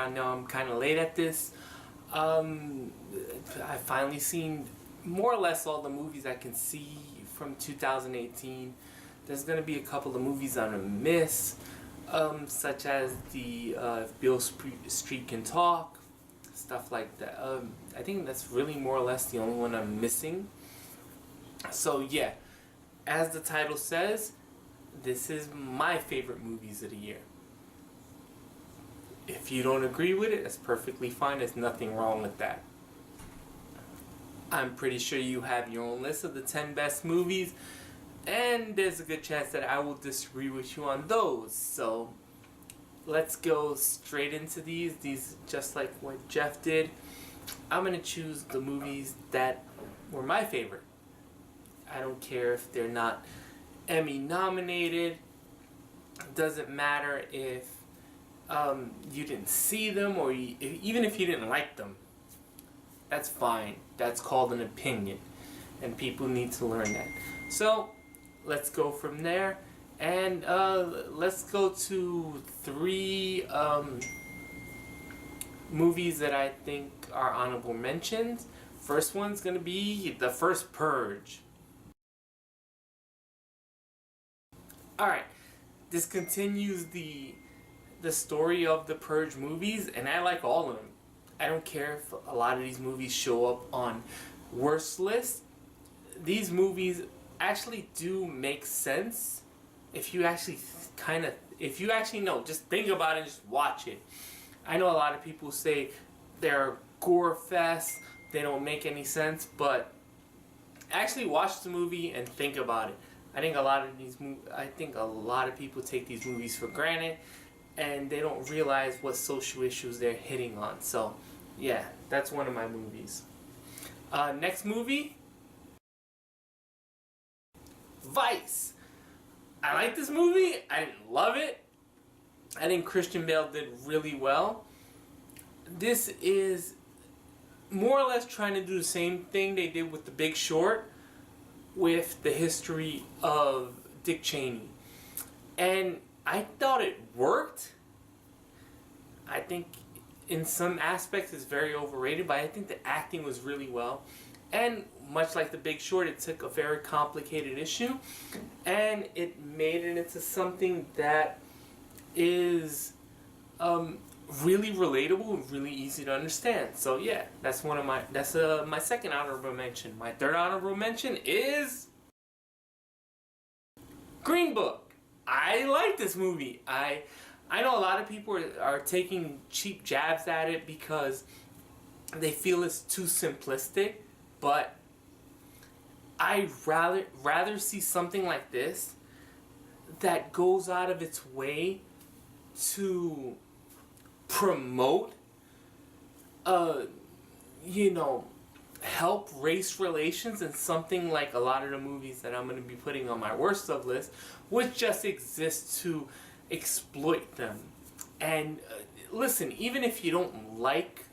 I know I'm kind of late at this. I've finally seen more or less all the movies I can see from 2018. There's going to be a couple of movies I'm going to miss, such as the If Beale Street Can Talk, stuff like that. I think that's really more or less the only one I'm missing. So yeah, as the title says, this is my favorite movies of the year. If you don't agree with it, that's perfectly fine. There's nothing wrong with that. I'm pretty sure you have your own list of the 10 best movies, and there's a good chance that I will disagree with you on those. So let's go straight into these. These, just like what Jeff did, I'm going to choose the movies that were my favorite. I don't care if they're not Emmy nominated. It doesn't matter if you didn't see them, or even if you didn't like them. That's fine. That's called an opinion, and people need to learn that. So let's go from there, and let's go to 3 movies that I think are honorable mentions. First one's gonna be The First Purge. Alright, this continues the story of the Purge movies, and I like all of them. I don't care if a lot of these movies show up on worst lists. These movies actually do make sense if you actually know, just think about it and just watch it. I know a lot of people say they're gore fests, they don't make any sense, but actually watch the movie and think about it. I think a lot of people take these movies for granted, and they don't realize what social issues they're hitting on. So, yeah, that's one of my movies. Next movie, Vice. I like this movie. I didn't love it. I think Christian Bale did really well. This is more or less trying to do the same thing they did with The Big Short, with the history of Dick Cheney. And I thought it worked. I think in some aspects it's very overrated, but I think the acting was really well. And much like The Big Short, it took a very complicated issue and it made it into something that is really relatable and really easy to understand. So yeah, that's my second honorable mention. My third honorable mention is Green Book. I like this movie. I know a lot of people are taking cheap jabs at it because they feel it's too simplistic, but I'd rather see something like this that goes out of its way to promote, help race relations, and something like a lot of the movies that I'm going to be putting on my worst of list, which just exist to exploit them. And listen, even if you don't like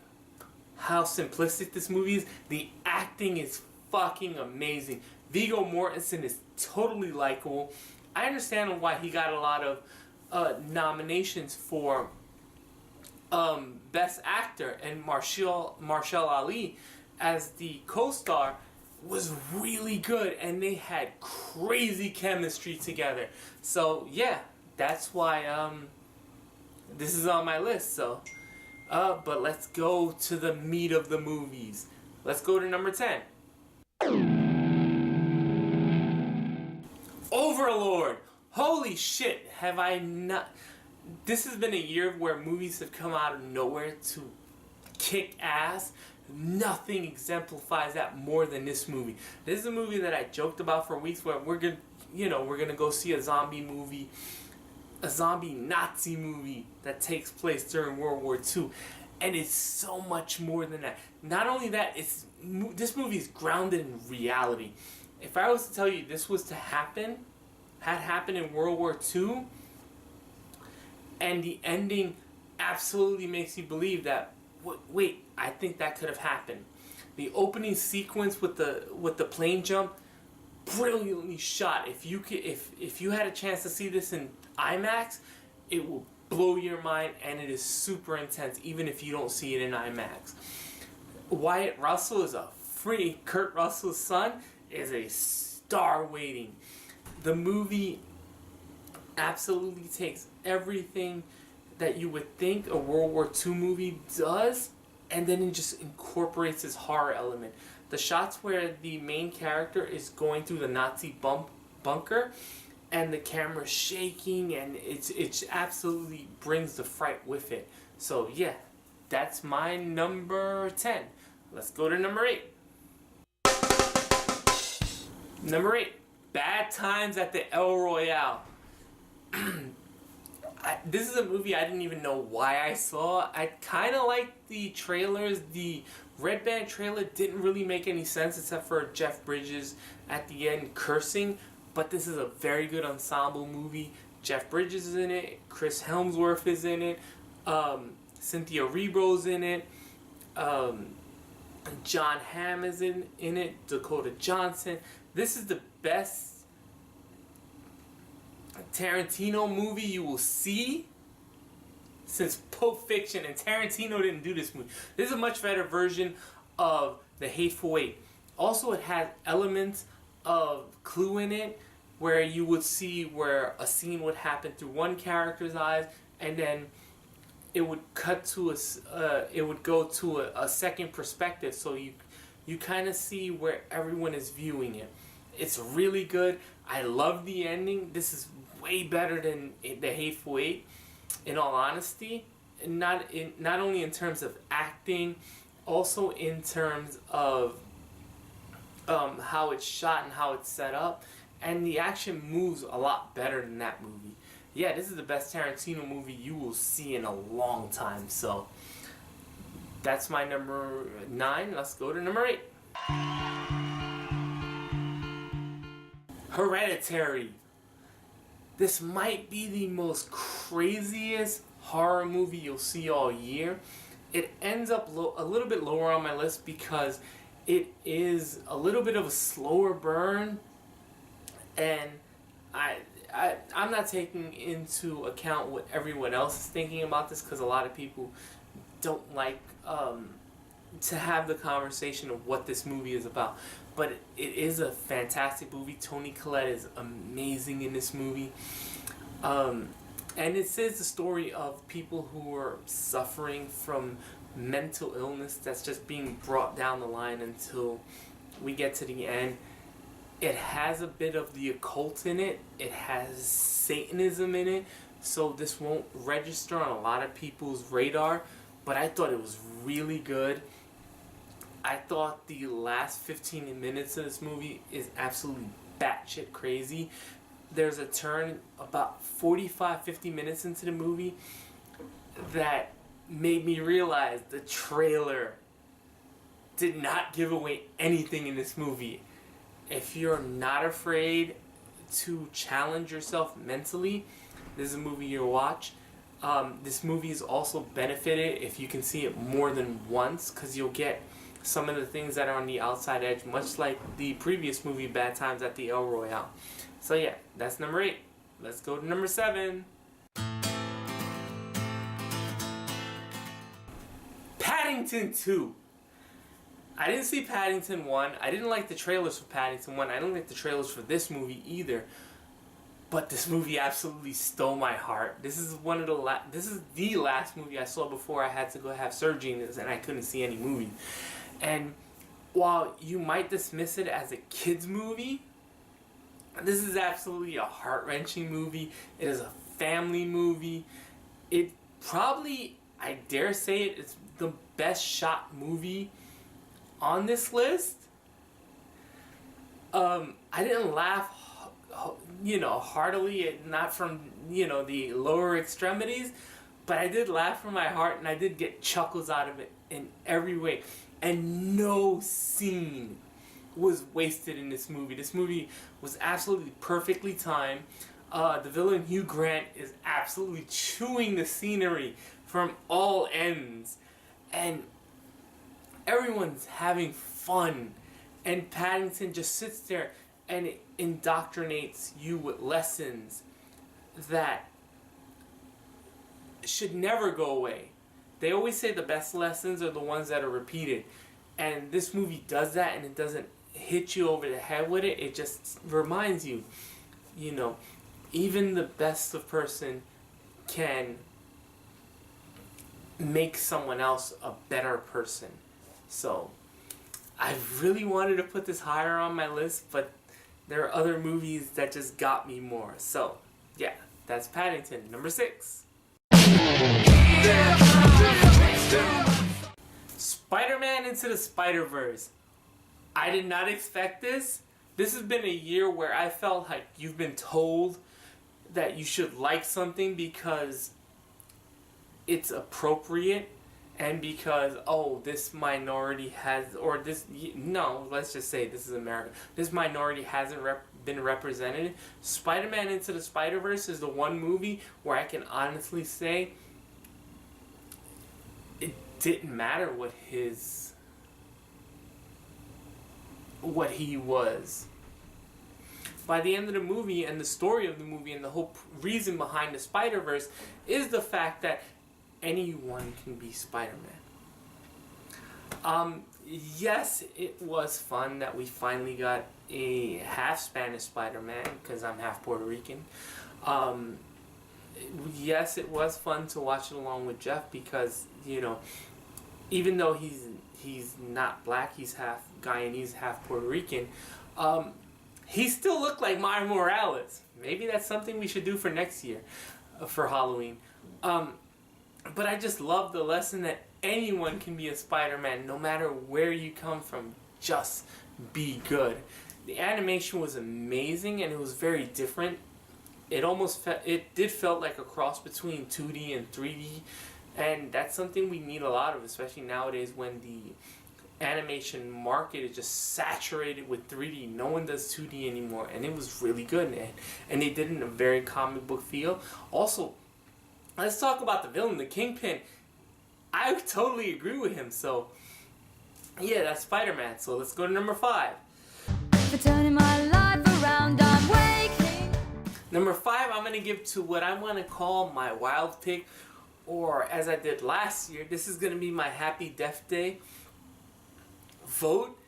how simplistic this movie is, the acting is fucking amazing. Viggo Mortensen is totally likable. I understand why he got a lot of nominations for Best Actor, and Marshall Ali as the co-star was really good, and they had crazy chemistry together. So yeah, that's why this is on my list. So but let's go to the meat of the movies. Let's go to number 10. Overlord. Holy shit, have I not... This has been a year where movies have come out of nowhere to kick ass. Nothing exemplifies that more than this movie. This is a movie that I joked about for weeks, where we're gonna go see a zombie movie, a zombie Nazi movie that takes place during World War II, and it's so much more than that. Not only that, this movie is grounded in reality. If I was to tell you this was to happen, had happened in World War II, and the ending absolutely makes you believe that, wait, I think that could have happened. The opening sequence with the plane jump, brilliantly shot. If you had a chance to see this in IMAX, it will blow your mind, and it is super intense, even if you don't see it in IMAX. Wyatt Russell is a freak. Kurt Russell's son is a star waiting. The movie absolutely takes everything that you would think a World War II movie does, and then it just incorporates this horror element. The shots where the main character is going through the Nazi bunker, and the camera's shaking, and it absolutely brings the fright with it. So yeah, that's my number 10. Let's go to number 8. Number 8, Bad Times at the El Royale. This is a movie I didn't even know why I saw. I kind of liked the trailers. The Red Band trailer didn't really make any sense except for Jeff Bridges at the end cursing. But this is a very good ensemble movie. Jeff Bridges is in it. Chris Hemsworth is in it. Cynthia Erivo's in it. John Hamm is in it. Dakota Johnson. This is the best Tarantino movie you will see since Pulp Fiction, and Tarantino didn't do this movie. This is a much better version of The Hateful Eight. Also, it has elements of Clue in it, where you would see where a scene would happen through one character's eyes, and then it would cut to it would go to a second perspective, so you kind of see where everyone is viewing it. It's really good. I love the ending. This is way better than The Hateful Eight, in all honesty. And not only in terms of acting, also in terms of how it's shot and how it's set up. And the action moves a lot better than that movie. Yeah, this is the best Tarantino movie you will see in a long time. So that's my number 9. Let's go to number 8. Hereditary. This might be the most craziest horror movie you'll see all year. It ends up a little bit lower on my list because it is a little bit of a slower burn, and I'm not taking into account what everyone else is thinking about this, because a lot of people don't like to have the conversation of what this movie is about. But it is a fantastic movie. Toni Collette is amazing in this movie. And it says the story of people who are suffering from mental illness that's just being brought down the line until we get to the end. It has a bit of the occult in it. It has Satanism in it. So this won't register on a lot of people's radar. But I thought it was really good. I thought the last 15 minutes of this movie is absolutely batshit crazy. There's a turn about 45-50 minutes into the movie that made me realize the trailer did not give away anything in this movie. If you're not afraid to challenge yourself mentally, this is a movie you'll watch. This movie is also benefited if you can see it more than once, because you'll get some of the things that are on the outside edge, much like the previous movie, Bad Times at the El Royale. So yeah, that's number 8. Let's go to number 7. Paddington 2. I didn't see Paddington 1. I didn't like the trailers for Paddington 1. I don't like the trailers for this movie either. But this movie absolutely stole my heart. This is this is the last movie I saw before I had to go have surgery, and I couldn't see any movies. And while you might dismiss it as a kids movie, this is absolutely a heart-wrenching movie. It is a family movie. It probably, I dare say it, is the best shot movie on this list. I didn't laugh, heartily, not from, the lower extremities, but I did laugh from my heart, and I did get chuckles out of it in every way. And no scene was wasted in this movie. This movie was absolutely perfectly timed. The villain Hugh Grant is absolutely chewing the scenery from all ends, and everyone's having fun, and Paddington just sits there and it indoctrinates you with lessons that should never go away. They always say the best lessons are the ones that are repeated. And this movie does that, and it doesn't hit you over the head with it. It just reminds you, you know, even the best of person can make someone else a better person. So, I really wanted to put this higher on my list, but there are other movies that just got me more. So, yeah, that's Paddington, number 6. Spider-Man Into the Spider-Verse. I did not expect this. This has been a year where I felt like you've been told that you should like something because it's appropriate and because, oh, this minority has, or this, no, let's just say this is America. This minority hasn't been represented. Spider-Man Into the Spider-Verse is the one movie where I can honestly say it didn't matter what he was. By the end of the movie, and the story of the movie, and the whole reason behind the Spider-Verse is the fact that anyone can be Spider-Man. Yes, it was fun that we finally got a half Spanish Spider-Man, because I'm half Puerto Rican. Yes, it was fun to watch it along with Jeff, because, you know, even though he's not black, he's half Guyanese, half Puerto Rican, he still looked like Miles Morales. Maybe that's something we should do for next year, for Halloween. But I just love the lesson that anyone can be a Spider-Man, no matter where you come from. Just be good. The animation was amazing, and it was very different. It did felt like a cross between 2D and 3D, and that's something we need a lot of, especially nowadays when the animation market is just saturated with 3D. No one does 2D anymore, and it was really good, and they did it in a very comic book feel. Also, let's talk about the villain, the Kingpin. I totally agree with him. So, yeah, that's Spider-Man. So let's go to number 5. For turning my life around, I'm waking. Number 5, I'm going to give to what I want to call my wild pick, or as I did last year, this is going to be my Happy Death Day vote,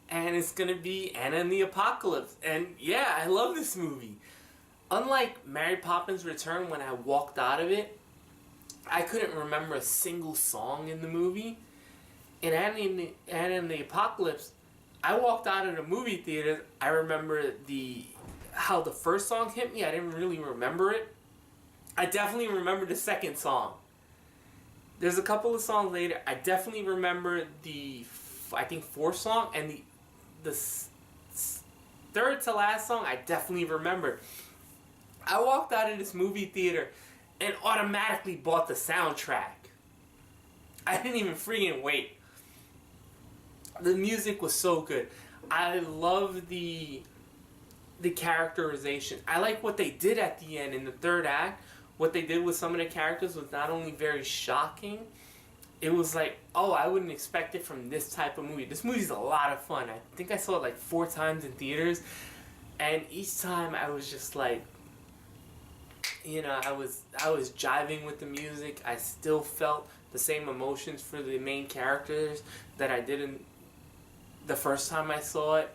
and it's going to be Anna and the Apocalypse. And yeah, I love this movie. Unlike Mary Poppins Return, when I walked out of it, I couldn't remember a single song in the movie. In Anna and the Apocalypse, I walked out of the movie theater. I remember how the first song hit me. I didn't really remember it. I definitely remember the second song. There's a couple of songs later. I definitely remember the, I think, fourth song, and the third to last song I definitely remember. I walked out of this movie theater and automatically bought the soundtrack. I didn't even freaking wait. The music was so good. I love the characterization. I like what they did at the end in the third act. What they did with some of the characters was not only very shocking, it was like, oh, I wouldn't expect it from this type of movie. This movie's a lot of fun. I think I saw it like 4 times in theaters, and each time I was just like, you know, I was jiving with the music. I still felt the same emotions for the main characters that I did in the first time I saw it.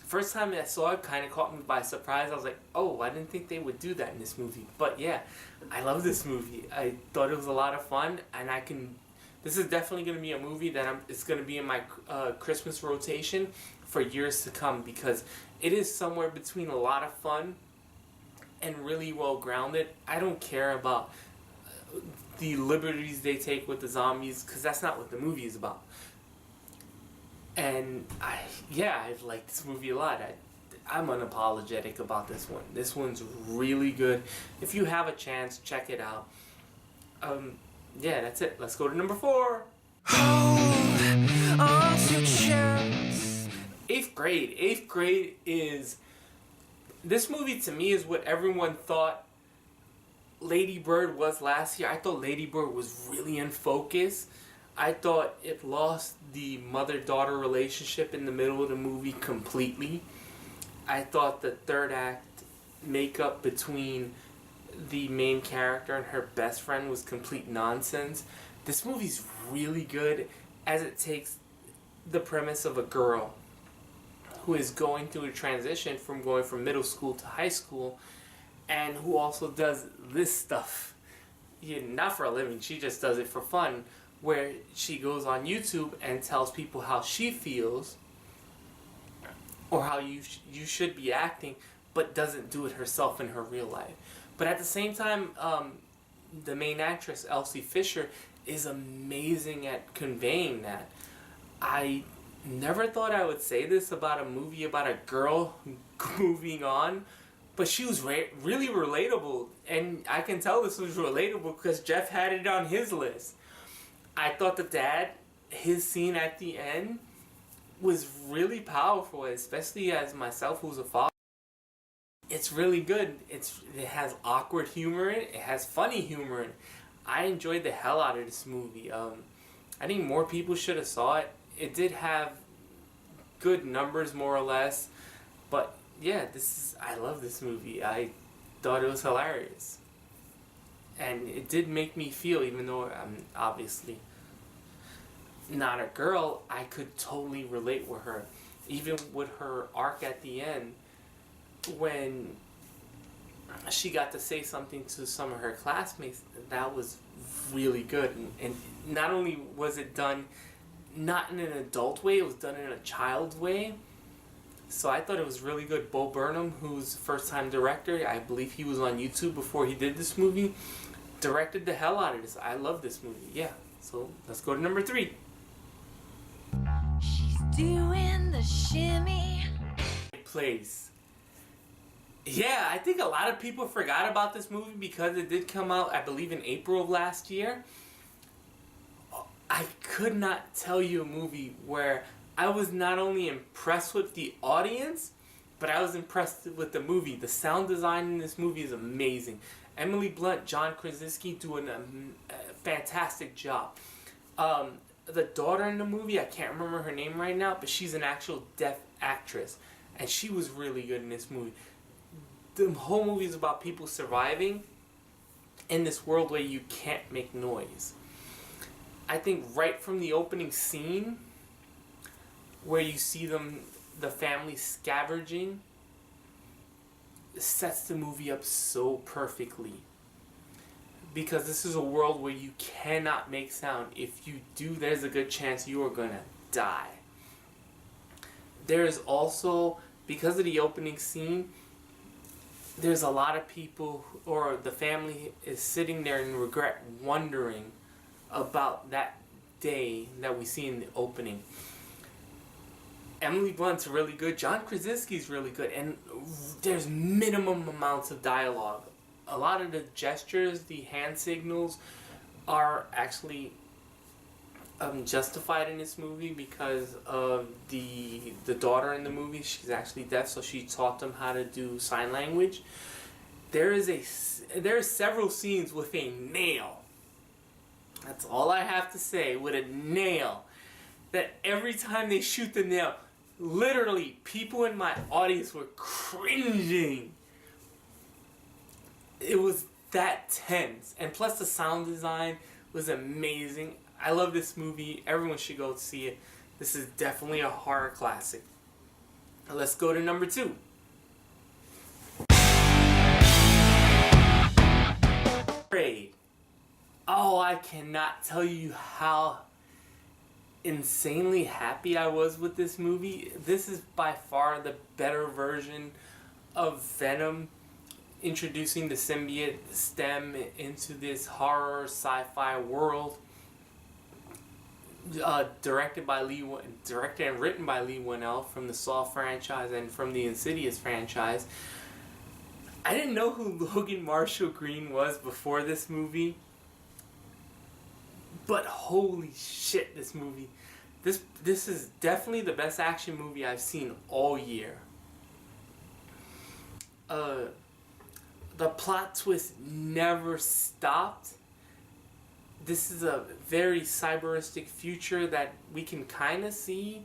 First time I saw it kind of caught me by surprise. I was like, oh, I didn't think they would do that in this movie. But yeah, I love this movie. I thought it was a lot of fun, and this is definitely going to be a movie that it's going to be in my Christmas rotation for years to come, because it is somewhere between a lot of fun and really well grounded. I don't care about the liberties they take with the zombies, because that's not what the movie is about. And I like this movie a lot. I'm unapologetic about this one. This one's really good. If you have a chance, check it out. Yeah, that's it. Let's go to number 4. Eighth grade. Eighth grade is... This movie to me is what everyone thought Lady Bird was last year. I thought Lady Bird was really in focus. I thought it lost the mother-daughter relationship in the middle of the movie completely. I thought the third act makeup between the main character and her best friend was complete nonsense. This movie's really good as it takes the premise of a girl who is going through a transition from going from middle school to high school, and who also does this stuff. Yeah, not for a living, she just does it for fun, where she goes on YouTube and tells people how she feels or how you should be acting, but doesn't do it herself in her real life. But at the same time, the main actress, Elsie Fisher, is amazing at conveying that. I never thought I would say this about a movie about a girl moving on, but she was really relatable, and I can tell this was relatable because Jeff had it on his list. I thought the dad, his scene at the end, was really powerful, especially as myself who's a father. It's really good. It has awkward humor in it. It has funny humor in it. I enjoyed the hell out of this movie. I think more people should have saw it. It did have good numbers, more or less, but yeah, I love this movie. I thought it was hilarious, and it did make me feel, even though I'm obviously not a girl, I could totally relate with her, even with her arc at the end when she got to say something to some of her classmates. That was really good, and not only was it done not in an adult way, it was done in a child's way. So I thought it was really good. Bo Burnham, who's first time director, I believe he was on YouTube before he did this movie, directed the hell out of this. I love this movie. Yeah, so let's go to number 3. She's doing the shimmy. Place. Yeah, I think a lot of people forgot about this movie because it did come out, I believe, in April of last year. I could not tell you a movie where I was not only impressed with the audience, but I was impressed with the movie. The sound design in this movie is amazing. Emily Blunt, John Krasinski doing a fantastic job. The daughter in the movie, I can't remember her name right now, but she's an actual deaf actress, and she was really good in this movie. The whole movie is about people surviving in this world where you can't make noise. I think right from the opening scene, where you see the family scavenging, sets the movie up so perfectly. Because this is a world where you cannot make sound. If you do, there's a good chance you are gonna die. There is also, because of the opening scene, there's a lot of people, or the family is sitting there in regret, wondering about that day that we see in the opening. Emily Blunt's really good. John Krasinski's really good. And there's minimum amounts of dialogue. A lot of the gestures, the hand signals, are actually justified in this movie because of the daughter in the movie. She's actually deaf, so she taught them how to do sign language. There are several scenes with a nail. That's all I have to say. With a nail, that every time they shoot the nail, literally people in my audience were cringing. It was that tense, and plus the sound design was amazing. I love this movie. Everyone should go see it. This is definitely a horror classic. Let's go to number 2. Afraid. Oh, I cannot tell you how insanely happy I was with this movie. This is by far the better version of Venom, introducing the symbiote stem into this horror sci-fi world. Directed and written by Lee Winnell from the Saw franchise and from the Insidious franchise. I didn't know who Logan Marshall Green was before this movie, but holy shit, this movie. This is definitely the best action movie I've seen all year. The plot twist never stopped. This is a very cyberistic future that we can kind of see.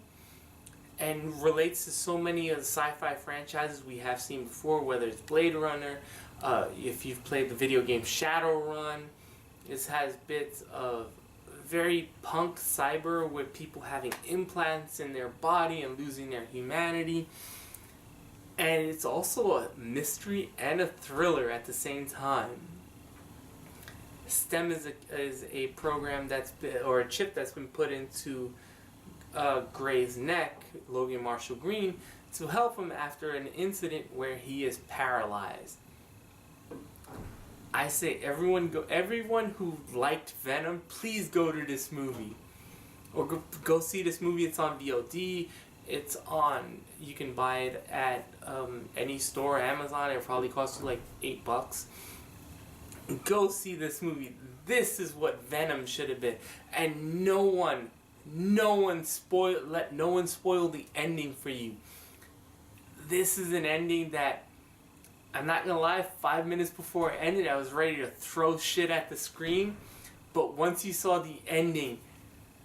and relates to so many of the sci-fi franchises we have seen before, whether it's Blade Runner, if you've played the video game Shadowrun. This has bits of very punk cyber with people having implants in their body and losing their humanity. And it's also a mystery and a thriller at the same time. STEM is a program or a chip that's been put into Gray's neck, Logan Marshall Green, to help him after an incident where he is paralyzed. I say everyone who liked Venom, please go to this movie. Or go see this movie. It's on VOD. It's on, you can buy it at any store, Amazon. It'll probably cost you like $8. Go see this movie. This is what Venom should have been. And let no one spoil the ending for you. This is an ending that, I'm not gonna lie, 5 minutes before it ended, I was ready to throw shit at the screen. But once you saw the ending,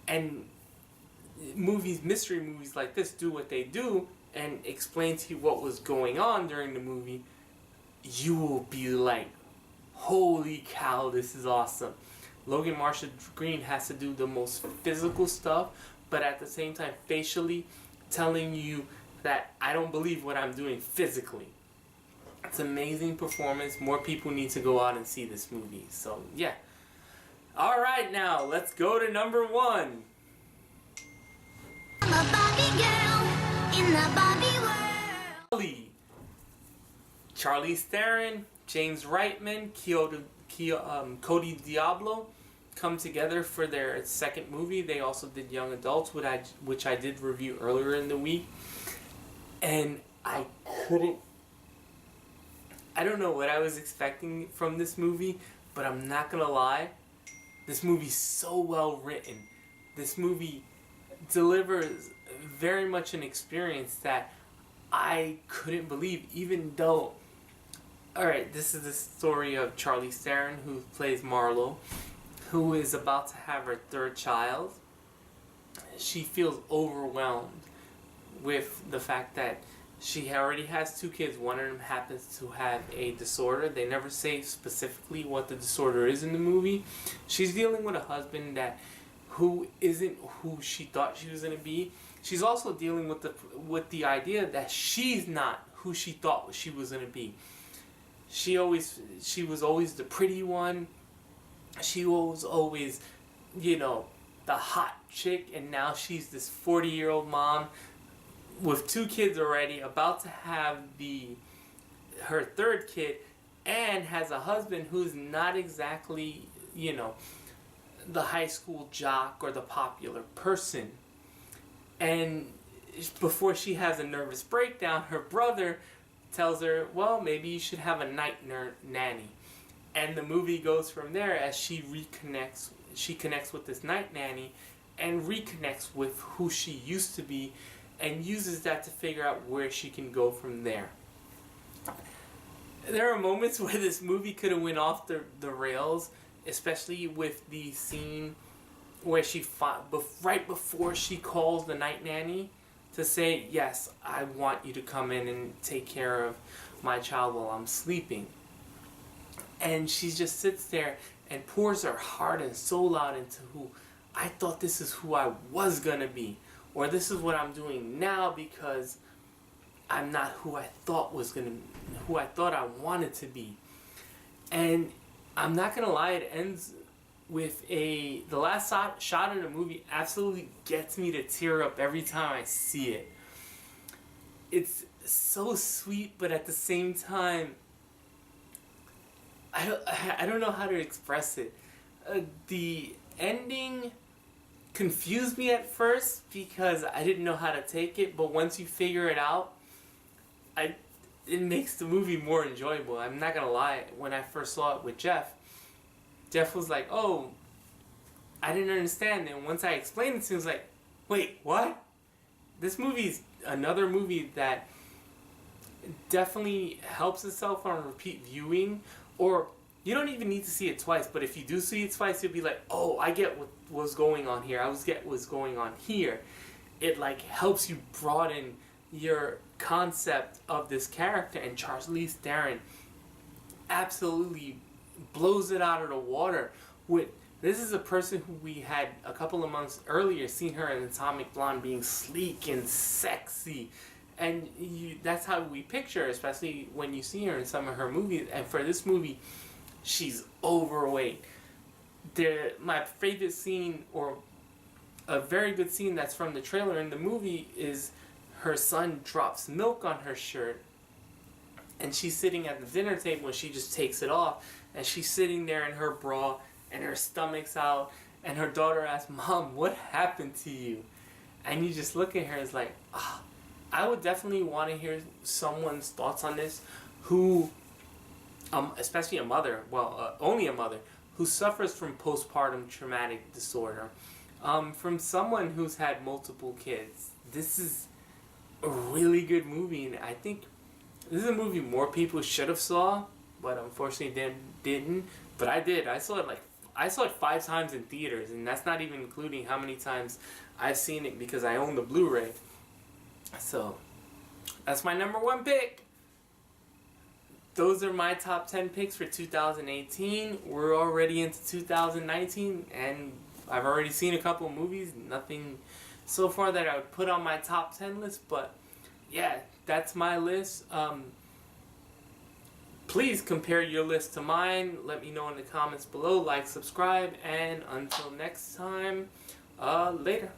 and mystery movies like this do what they do and explain to you what was going on during the movie, you will be like, holy cow, this is awesome. Logan Marshall Green has to do the most physical stuff, but at the same time facially telling you that I don't believe what I'm doing physically. It's an amazing performance. More people need to go out and see this movie. So, yeah. Alright, now, let's go to number 1. I'm a Barbie girl in the Barbie world. Tully. Charlize Theron, James Reitman, Cody Diablo come together for their second movie. They also did Young Adults, which I did review earlier in the week. And I don't know what I was expecting from this movie, but I'm not gonna lie, this movie's so well written. This movie delivers very much an experience that I couldn't believe, even though, alright, this is the story of Charlize Theron, who plays Marlo, who is about to have her third child. She feels overwhelmed with the fact that she already has 2 kids. One of them happens to have a disorder. They never say specifically what the disorder is in the movie. She's dealing with a husband who isn't who she thought she was going to be. She's also dealing with the idea that she's not who she thought she was going to be. She was always the pretty one. She was always, the hot chick, and now she's this 40-year-old mom with 2 kids already, about to have her third kid, and has a husband who's not exactly, the high school jock or the popular person. And before she has a nervous breakdown, her brother tells her, well, maybe you should have a night nanny. And the movie goes from there as she connects with this night nanny and reconnects with who she used to be, and uses that to figure out where she can go from there. There are moments where this movie could have went off the rails, especially with the scene where she fought right before she calls the night nanny to say, yes, I want you to come in and take care of my child while I'm sleeping. And she just sits there and pours her heart and soul out into who I thought this is who I was gonna be. Or this is what I'm doing now because I'm not who I thought I wanted to be. And I'm not gonna lie, it ends with the last shot in the movie absolutely gets me to tear up every time I see it. It's so sweet, but at the same time, I don't know how to express it. The ending confused me at first because I didn't know how to take it, but once you figure it out, it makes the movie more enjoyable. I'm not gonna lie, when I first saw it with Jeff was like, oh, I didn't understand. And once I explained it to him, he was like, wait, what? This movie's another movie that definitely helps itself on repeat viewing, or you don't even need to see it twice, but if you do see it twice, you'll be like, oh, I get what was going on here. I get what's going on here. it like helps you broaden your concept of this character. And Charlize Theron absolutely blows it out of the water with. This is a person who we had a couple of months earlier seen her in Atomic Blonde being sleek and sexy. And that's how we picture her, especially when you see her in some of her movies. And for this movie, she's overweight. My favorite scene, or a very good scene that's from the trailer in the movie, is her son drops milk on her shirt. And she's sitting at the dinner table and she just takes it off. And she's sitting there in her bra and her stomach's out. And her daughter asks, "Mom, what happened to you?" And you just look at her and it's like, ah. I would definitely want to hear someone's thoughts on this, who, especially a mother, only a mother, who suffers from postpartum traumatic disorder, from someone who's had multiple kids. This is a really good movie, and I think this is a movie more people should have saw, but unfortunately didn't. But I did. I saw it 5 times in theaters, and that's not even including how many times I've seen it because I own the Blu-ray. So, that's my number 1 pick. Those are my top 10 picks for 2018. We're already into 2019, and I've already seen a couple of movies. Nothing so far that I would put on my top 10 list, but yeah, that's my list. Please compare your list to mine. Let me know in the comments below. Like, subscribe, and until next time, later.